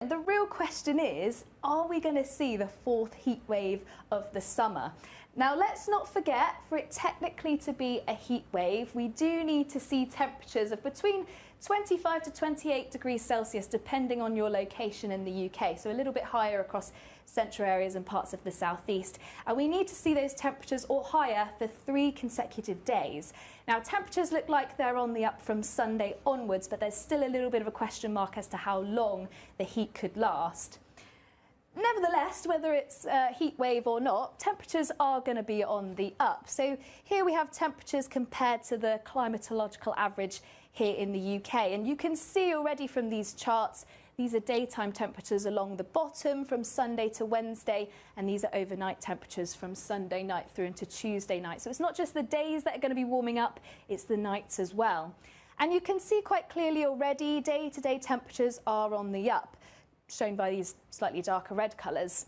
the real question is, are we going to see the fourth heat wave of the summer? Now, let's not forget, for it technically to be a heat wave, we do need to see temperatures of between 25 to 28 degrees Celsius, depending on your location in the UK, so a little bit higher across central areas and parts of the southeast. And we need to see those temperatures or higher for 3 consecutive days. Now, temperatures look like they're on the up from Sunday onwards, but there's still a little bit of a question mark as to how long the heat could last. Nevertheless, whether it's a heat wave or not, temperatures are going to be on the up. So here we have temperatures compared to the climatological average here in the UK. And you can see already from these charts, these are daytime temperatures along the bottom from Sunday to Wednesday, and these are overnight temperatures from Sunday night through into Tuesday night. So it's not just the days that are going to be warming up, it's the nights as well. And you can see quite clearly already day-to-day temperatures are on the up, shown by these slightly darker red colours.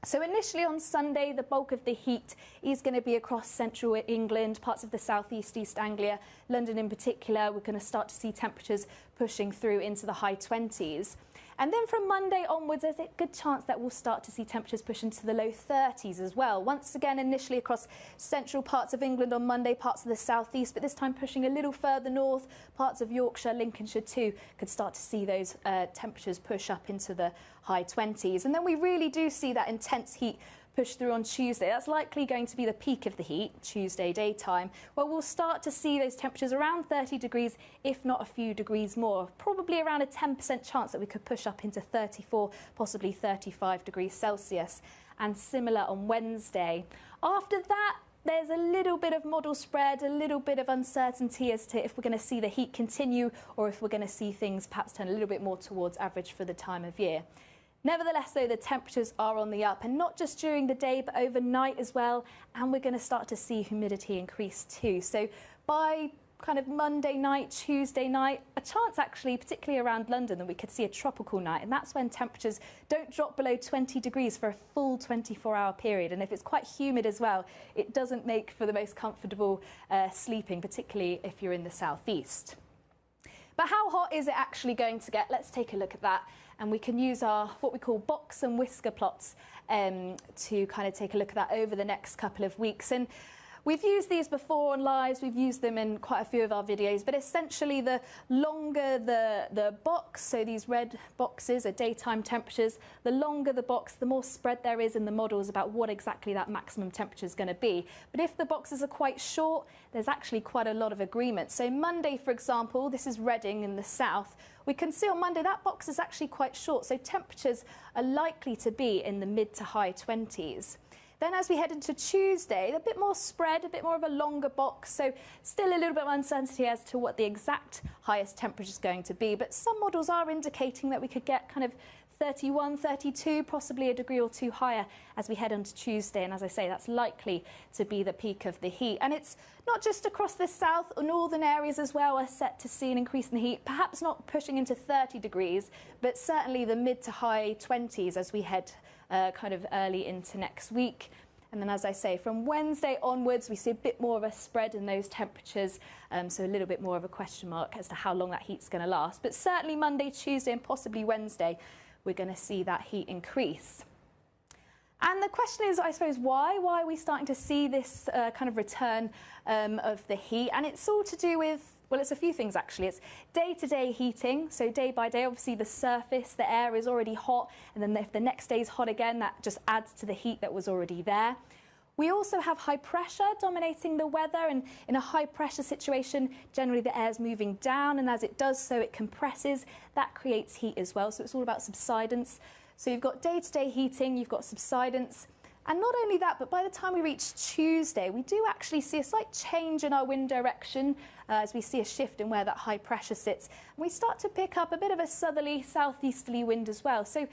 So initially on Sunday, the bulk of the heat is going to be across central England, parts of the southeast, East Anglia, London in particular. We're going to start to see temperatures pushing through into the high 20s. And then from Monday onwards, there's a good chance that we'll start to see temperatures push into the low 30s as well. Once again, initially across central parts of England on Monday, parts of the southeast, but this time pushing a little further north, parts of Yorkshire, Lincolnshire too, could start to see those temperatures push up into the high 20s. And then we really do see that intense heat push through on Tuesday. That's likely going to be the peak of the heat, Tuesday daytime, where we'll start to see those temperatures around 30 degrees, if not a few degrees more. Probably around a 10% chance that we could push up into 34, possibly 35 degrees Celsius. And similar on Wednesday. After that, there's a little bit of model spread, a little bit of uncertainty as to if we're going to see the heat continue or if we're going to see things perhaps turn a little bit more towards average for the time of year. Nevertheless, though, the temperatures are on the up, and not just during the day, but overnight as well. And we're going to start to see humidity increase too. So by kind of Monday night, Tuesday night, a chance actually, particularly around London, that we could see a tropical night. And that's when temperatures don't drop below 20 degrees for a full 24-hour period. And if it's quite humid as well, it doesn't make for the most comfortable sleeping, particularly if you're in the southeast. But how hot is it actually going to get? Let's take a look at that. And we can use our what we call box and whisker plots to kind of take a look at that over the next couple of weeks. And we've used these before on lives, we've used them in quite a few of our videos, but essentially the longer the box, so these red boxes are daytime temperatures, the longer the box, the more spread there is in the models about what exactly that maximum temperature is going to be. But if the boxes are quite short, there's actually quite a lot of agreement. So Monday, for example, this is Reading in the south, we can see on Monday that box is actually quite short, so temperatures are likely to be in the mid to high 20s. Then as we head into Tuesday, a bit more spread, a bit more of a longer box, so still a little bit of uncertainty as to what the exact highest temperature is going to be, but some models are indicating that we could get kind of 31, 32, possibly a degree or two higher as we head into Tuesday. And as I say, that's likely to be the peak of the heat. And it's not just across the south or northern areas as well are set to see an increase in the heat, perhaps not pushing into 30 degrees, but certainly the mid to high 20s as we head kind of early into next week. And then, as I say, from Wednesday onwards, we see a bit more of a spread in those temperatures, so a little bit more of a question mark as to how long that heat's going to last. But certainly Monday, Tuesday and possibly Wednesday, we're going to see that heat increase. And the question is, I suppose, why? Why are we starting to see this kind of return of the heat? And it's all to do with, well, it's a few things actually. It's day-to-day heating, so day by day, obviously the surface, the air is already hot, and then if the next day is hot again, that just adds to the heat that was already there. We also have high pressure dominating the weather, and in a high pressure situation, generally the air is moving down, and as it does so, it compresses. That creates heat as well, so it's all about subsidence. So you've got day-to-day heating, you've got subsidence, and not only that, but by the time we reach Tuesday, we do actually see a slight change in our wind direction as we see a shift in where that high pressure sits. And we start to pick up a bit of a southerly, southeasterly wind as well. So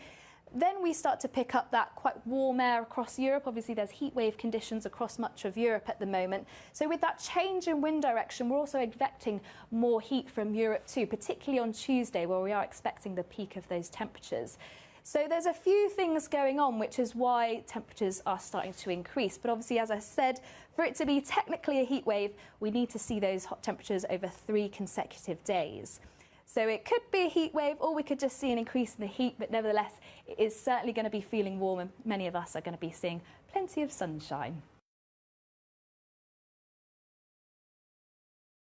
then we start to pick up that quite warm air across Europe. Obviously, there's heat wave conditions across much of Europe at the moment. So with that change in wind direction, we're also expecting more heat from Europe too, particularly on Tuesday, where we are expecting the peak of those temperatures. So there's a few things going on, which is why temperatures are starting to increase. But obviously, as I said, for it to be technically a heat wave, we need to see those hot temperatures over 3 consecutive days. So it could be a heat wave, or we could just see an increase in the heat, but nevertheless, it is certainly going to be feeling warm, and many of us are going to be seeing plenty of sunshine.